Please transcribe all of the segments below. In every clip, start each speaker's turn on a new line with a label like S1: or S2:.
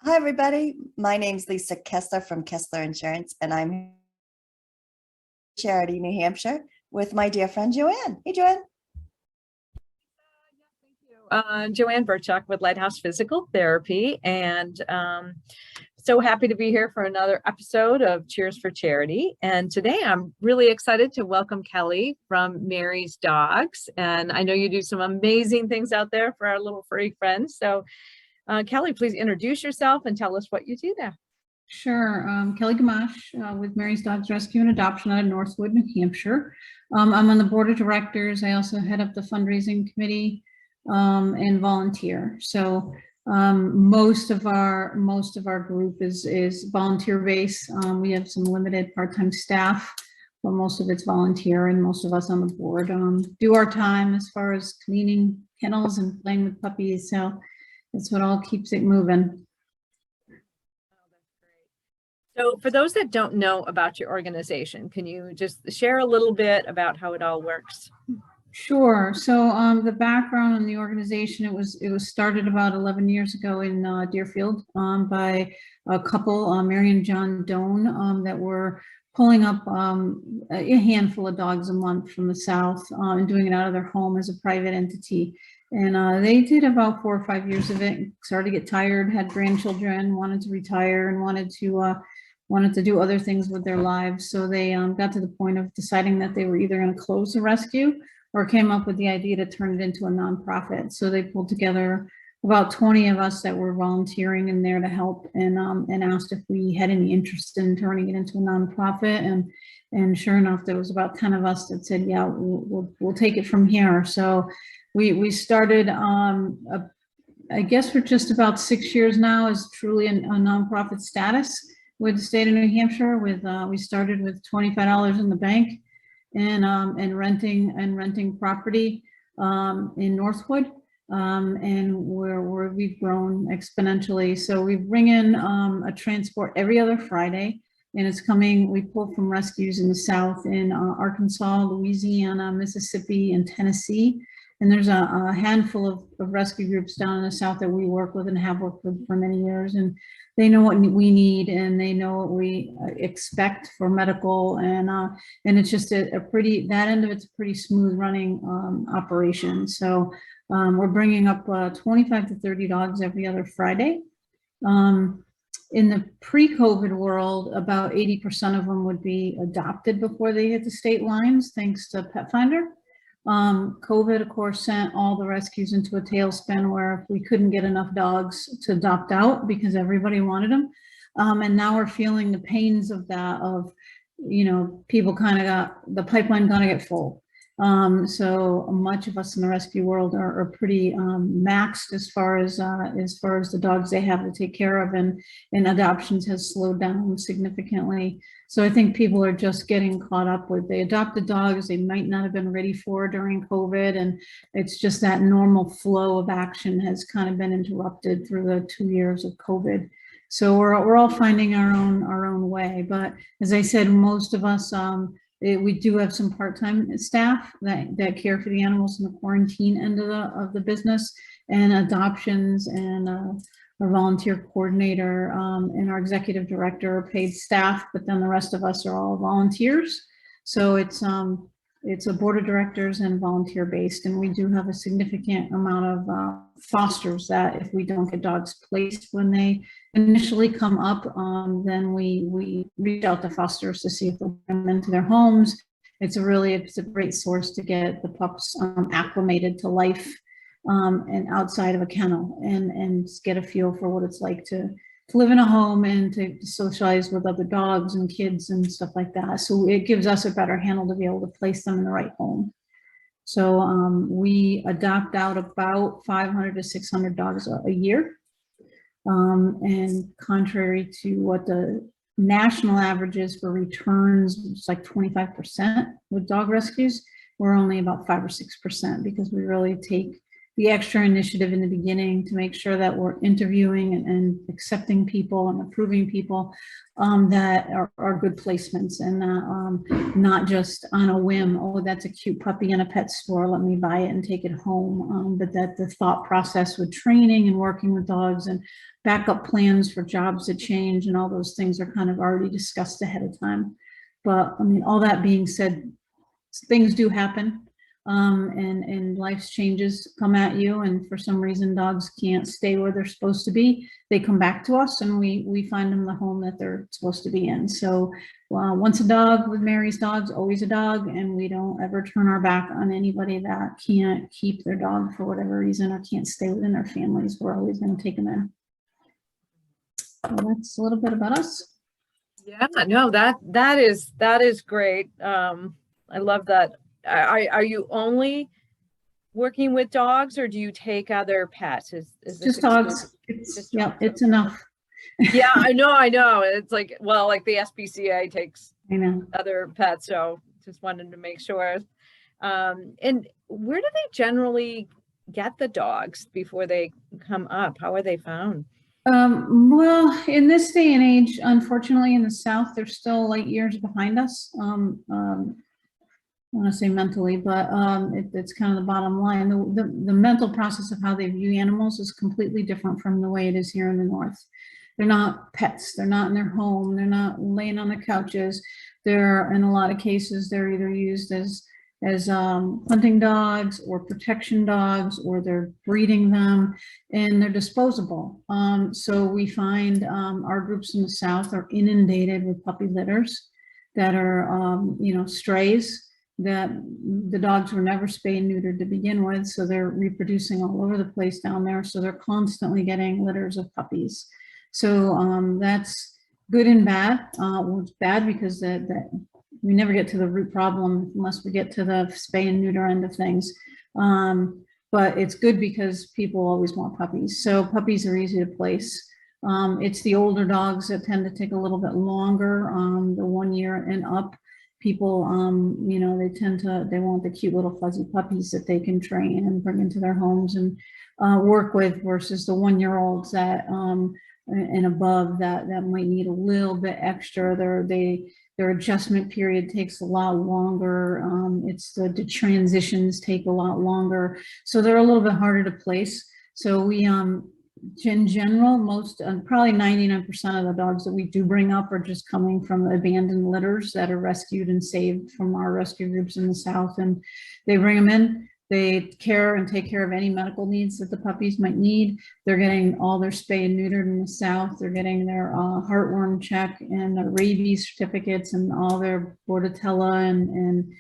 S1: Hi, everybody. My name's Lisa Kessler from Kessler Insurance, and I'm in Charity, New Hampshire, with my dear friend Joanne. Hey, Joanne.
S2: Joanne Burchak with Lighthouse Physical Therapy, and so happy to be here for another episode of Cheers for Charity. And today I'm really excited to welcome Kelly from Mary's Dogs. And I know you do some amazing things out there for our little furry friends. So Kelly, please introduce yourself and tell us what you do there.
S3: Sure. Kelly Gamache with Mary's Dogs Rescue and Adoption out of Northwood, New Hampshire. I'm on the board of directors. I also head up the fundraising committee and volunteer. So most of our group is volunteer based. We have some limited part-time staff, but most of it's volunteer, and most of us on the board do our time as far as cleaning kennels and playing with puppies. So that's what all keeps it moving.
S2: So for those that don't know about your organization, can you just share a little bit about how it all works?
S3: Sure. So the background on the organization, it was started about 11 years ago in Deerfield by a couple, Mary and John Doan, that were pulling up a handful of dogs a month from the South and doing it out of their home as a private entity. And they did about 4 or 5 years of it, started to get tired, had grandchildren, wanted to retire, and wanted to do other things with their lives. So they got to the point of deciding that they were either going to close the rescue or came up with the idea to turn it into a nonprofit. So they pulled together about 20 of us that were volunteering in there to help, and asked if we had any interest in turning it into a nonprofit. And sure enough, there was about 10 of us that said, yeah, we'll take it from here. So we started, I guess for just about 6 years now, as truly a nonprofit status with the state of New Hampshire. We started with $25 in the bank, and renting property in Northwood, and where we've grown exponentially. So we bring in a transport every other Friday, and it's coming. We pull from rescues in the South, in Arkansas, Louisiana, Mississippi, and Tennessee. And there's a handful of rescue groups down in the South that we work with and have worked with for many years. And they know what we need, and they know what we expect for medical. And it's just a pretty, that end of it's a pretty smooth running operation. So we're bringing up 25 to 30 dogs every other Friday. In the pre-COVID world, about 80% of them would be adopted before they hit the state lines, thanks to Pet Finder. COVID, of course, sent all the rescues into a tailspin where if we couldn't get enough dogs to adopt out because everybody wanted them. And now we're feeling the pains of that, people kind of got, the pipeline kind of get full. So much of us in the rescue world are pretty maxed as far as the dogs they have to take care of, and adoptions has slowed down significantly. So I think people are just getting caught up with, they adopted dogs they might not have been ready for during COVID, and it's just that normal flow of action has kind of been interrupted through the 2 years of COVID. So we're all finding our own way. But as I said, most of us, we do have some part-time staff that care for the animals in the quarantine end of the business, and adoptions, and our volunteer coordinator and our executive director are paid staff, but then the rest of us are all volunteers. So it's a board of directors and volunteer based, and we do have a significant amount of fosters that if we don't get dogs placed when they initially come up, then we reach out to fosters to see if they'll bring them into their homes. It's a great source to get the pups acclimated to life and outside of a kennel, and get a feel for what it's like to live in a home and to socialize with other dogs and kids and stuff like that. So it gives us a better handle to be able to place them in the right home. So we adopt out about 500 to 600 dogs a year. And contrary to what the national average is for returns, it's like 25% with dog rescues, we're only about 5 or 6%, because we really take the extra initiative in the beginning to make sure that we're interviewing and accepting people and approving people that are good placements, and not just on a whim, oh, that's a cute puppy in a pet store, let me buy it and take it home. But that the thought process with training and working with dogs and backup plans for jobs that change and all those things are kind of already discussed ahead of time. But I mean, all that being said, things do happen. And life's changes come at you, and for some reason dogs can't stay where they're supposed to be. They come back to us, and we find them the home that they're supposed to be in. So once a dog with Mary's dogs, always a dog, and we don't ever turn our back on anybody that can't keep their dog for whatever reason or can't stay within their families. We're always going to take them in. So that's a little bit about us.
S2: Yeah, no, that is great. I love that. Are you only working with dogs, or do you take other pets? Is
S3: Just dogs. It's, yeah, it's enough.
S2: Yeah, I know. It's like, well, like the SPCA takes
S3: I know
S2: other pets, so just wanted to make sure. And where do they generally get the dogs before they come up? How are they found?
S3: Well, in this day and age, unfortunately, in the South, they're still light years behind us. I want to say mentally, but it's kind of the bottom line. The mental process of how they view animals is completely different from the way it is here in the North. They're not pets. They're not in their home. They're not laying on the couches. They're, in a lot of cases, they're either used as hunting dogs or protection dogs, or they're breeding them, and they're disposable. So we find our groups in the South are inundated with puppy litters that are, strays, that the dogs were never spayed and neutered to begin with, so they're reproducing all over the place down there. So they're constantly getting litters of puppies. So that's good and bad. Well, it's bad because that we never get to the root problem unless we get to the spay and neuter end of things. But it's good because people always want puppies. So puppies are easy to place. It's the older dogs that tend to take a little bit longer, the 1 year and up. People, they want the cute little fuzzy puppies that they can train and bring into their homes and work with, versus the 1 year olds that and above that might need a little bit extra. Their adjustment period takes a lot longer. It's the transitions take a lot longer, so they're a little bit harder to place. So we in general, most probably 99% of the dogs that we do bring up are just coming from abandoned litters that are rescued and saved from our rescue groups in the South, and they bring them in. They care and take care of any medical needs that the puppies might need. They're getting all their spay and neutered in the South. They're getting their heartworm check and their rabies certificates, and all their Bordetella and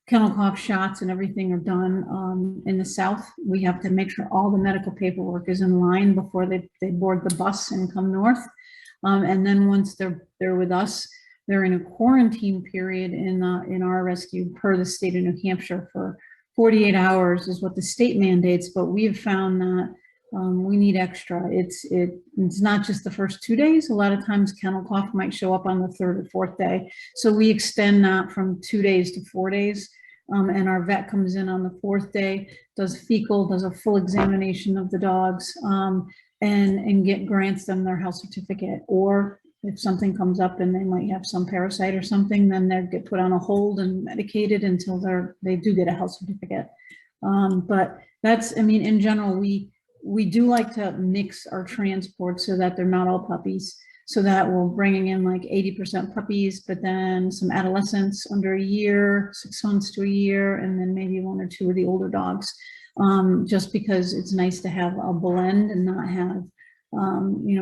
S3: kennel cough shots and everything are done in the South. We have to make sure all the medical paperwork is in line before they board the bus and come north. And then once they're with us, they're in a quarantine period in our rescue per the state of New Hampshire for 48 hours is what the state mandates, but we've found that we need extra. It's not just the first 2 days. A lot of times kennel cough might show up on the third or fourth day. So we extend that from 2 days to 4 days. And our vet comes in on the fourth day, does fecal, does a full examination of the dogs, and grants them their health certificate. Or if something comes up and they might have some parasite or something, then they get put on a hold and medicated until they do get a health certificate. But that's, I mean, in general, we do like to mix our transport so that they're not all puppies. So that we're bringing in like 80% puppies, but then some adolescents under a year, 6 months to a year, and then maybe 1 or 2 of the older dogs, just because it's nice to have a blend and not have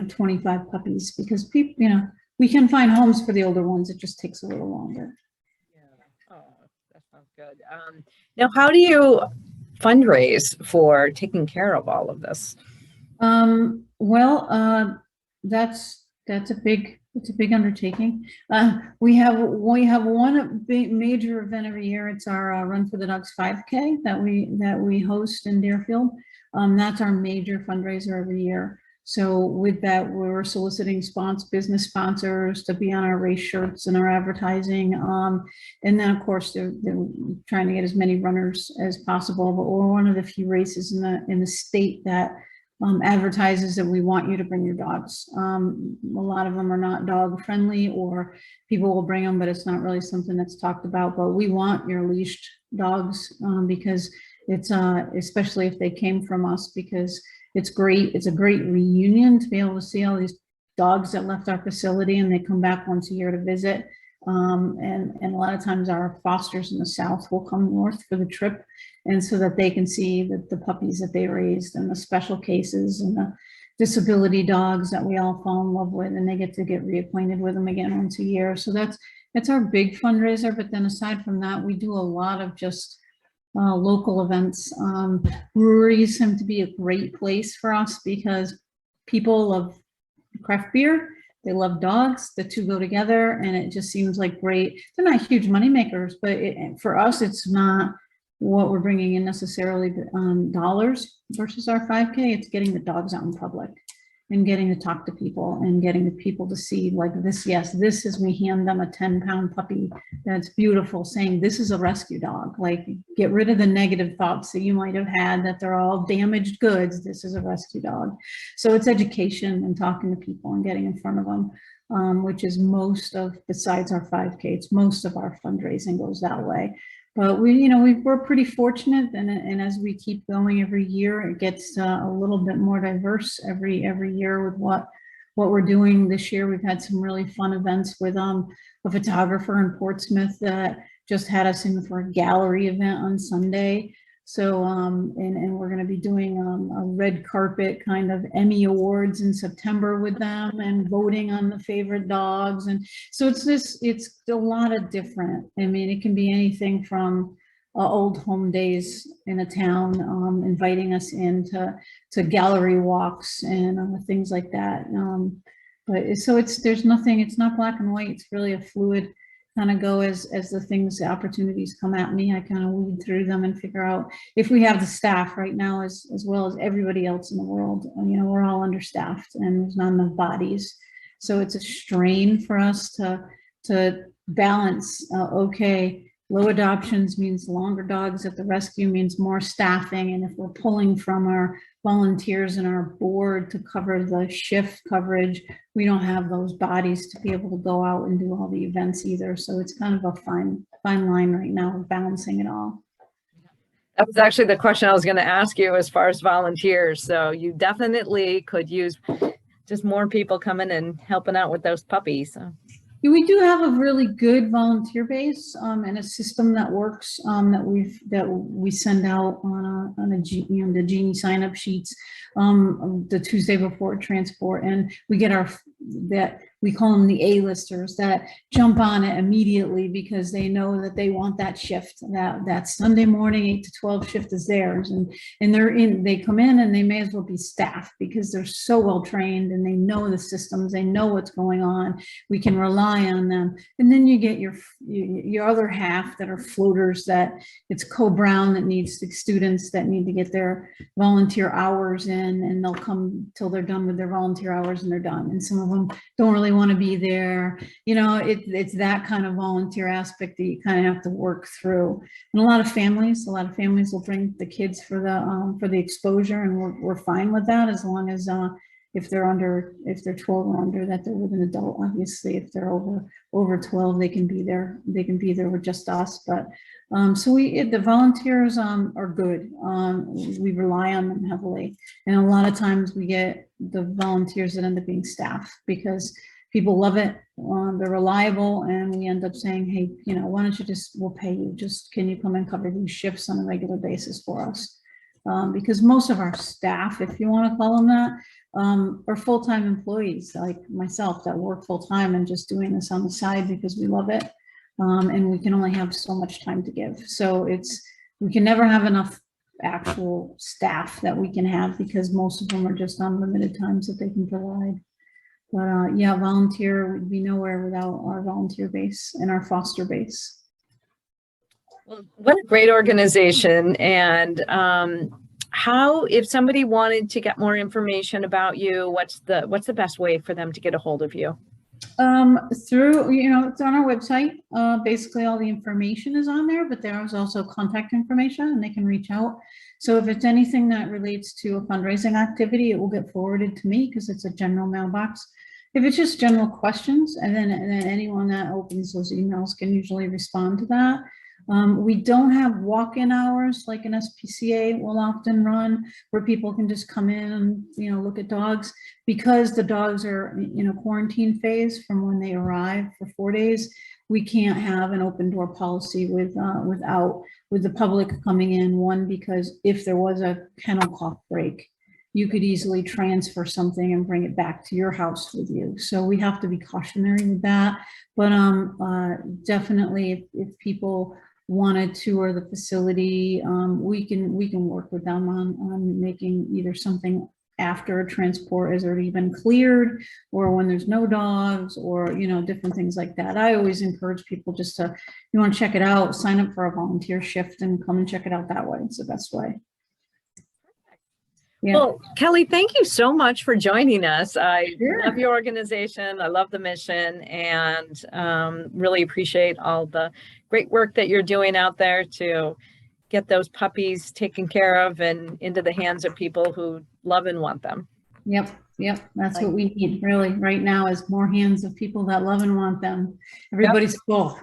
S3: 25 puppies, because people, we can find homes for the older ones. It just takes a little longer.
S2: Yeah. Oh, that sounds good. Now, how do you fundraise for taking care of all of this?
S3: Well, that's a big undertaking. We have one big major event every year. It's our Run for the Dogs 5K that we host in Deerfield. That's our major fundraiser every year. So with that, we're soliciting business sponsors to be on our race shirts and our advertising. And then, of course, they're trying to get as many runners as possible. But we're one of the few races in the state that advertises that we want you to bring your dogs. A lot of them are not dog friendly, or people will bring them, but it's not really something that's talked about. But we want your leashed dogs because it's especially if they came from us, because it's great. It's a great reunion to be able to see all these dogs that left our facility and they come back once a year to visit. And a lot of times our fosters in the South will come north for the trip, and so that they can see the puppies that they raised and the special cases and the disability dogs that we all fall in love with, and they get to get reacquainted with them again once a year. So that's our big fundraiser. But then aside from that, we do a lot of just local events. Breweries seem to be a great place for us because people love craft beer, they love dogs, the two go together, and it just seems like great. They're not huge money makers, but for us, it's not what we're bringing in necessarily dollars versus our 5K. It's getting the dogs out in public and getting to talk to people and getting the people to see like this. Yes, this is, we hand them a 10-pound puppy that's beautiful, saying this is a rescue dog. Like, get rid of the negative thoughts that you might have had that they're all damaged goods. This is a rescue dog. So it's education and talking to people and getting in front of them, which is besides our 5K, it's most of our fundraising goes that way. But we're pretty fortunate, and as we keep going every year, it gets a little bit more diverse every year with what we're doing. This year, we've had some really fun events with a photographer in Portsmouth that just had us in for a gallery event on Sunday. So, and we're going to be doing a red carpet kind of Emmy Awards in September with them and voting on the favorite dogs. And so it's a lot of different, I mean, it can be anything from old home days in a town, inviting us into gallery walks and things like that. But so there's nothing, it's not black and white. It's really a fluid kind of go as the opportunities come at me. I kind of weed through them and figure out if we have the staff right now, as well as everybody else in the world. We're all understaffed and there's not enough bodies. So it's a strain for us to balance. Okay, low adoptions means longer dogs at the rescue, means more staffing. And if we're pulling from our volunteers and our board to cover the shift coverage, we don't have those bodies to be able to go out and do all the events either. So it's kind of a fine line right now of balancing it all.
S2: That was actually the question I was going to ask you as far as volunteers. So you definitely could use just more people coming and helping out with those puppies. So.
S3: We do have a really good volunteer base and a system that works that we send out on the Genie sign up sheets the Tuesday before transport, and we get we call them the A-listers that jump on it immediately because they know that they want that shift, that Sunday morning 8 to 12 shift is theirs, and they come in and they may as well be staff because they're so well trained and they know the systems, they know what's going on. We can rely on them. And then you get your other half that are floaters, that it's co-brown that needs the students that need to get their volunteer hours in, and they'll come till they're done with their volunteer hours and they're done. And some of them don't really want to be there. It's that kind of volunteer aspect that you kind of have to work through. And a lot of families will bring the kids for the exposure, and we're fine with that as long as if they're 12 or under, that they're with an adult. Obviously, if they're over 12, they can be there with just us. But so the volunteers are good. We rely on them heavily, and a lot of times we get the volunteers that end up being staff because people love it. They're reliable, and we end up saying, hey, why don't you we'll pay you. Just can you come and cover these shifts on a regular basis for us? Because most of our staff, if you want to call them that, are full-time employees like myself that work full-time and just doing this on the side because we love it. And we can only have so much time to give. So we can never have enough actual staff that we can have because most of them are just on limited times that they can provide. But yeah, volunteer would be nowhere without our volunteer base and our foster base.
S2: Well, what a great organization. And if somebody wanted to get more information about you, what's the best way for them to get a hold of you?
S3: Through, it's on our website. Basically all the information is on there, but there is also contact information and they can reach out. So if it's anything that relates to a fundraising activity, it will get forwarded to me because it's a general mailbox. If it's just general questions, and then anyone that opens those emails can usually respond to that. We don't have walk-in hours like an SPCA will often run, where people can just come in and look at dogs, because the dogs are in a quarantine phase from when they arrive for 4 days. We can't have an open door policy with the public coming in. One, because if there was a kennel cough break, you could easily transfer something and bring it back to your house with you. So we have to be cautionary with that. But definitely, if people want to tour the facility, we can work with them on making either something after a transport has already been cleared, or when there's no dogs, or different things like that. I always encourage people just to, you want to check it out, sign up for a volunteer shift and come and check it out that way. It's the best way. Yeah.
S2: Well, Kelly, thank you so much for joining us. I love your organization. I love the mission, and really appreciate all the great work that you're doing out there to get those puppies taken care of and into the hands of people who love and want them.
S3: Yep. That's what we need really right now, is more hands of people that love and want them. Everybody's full.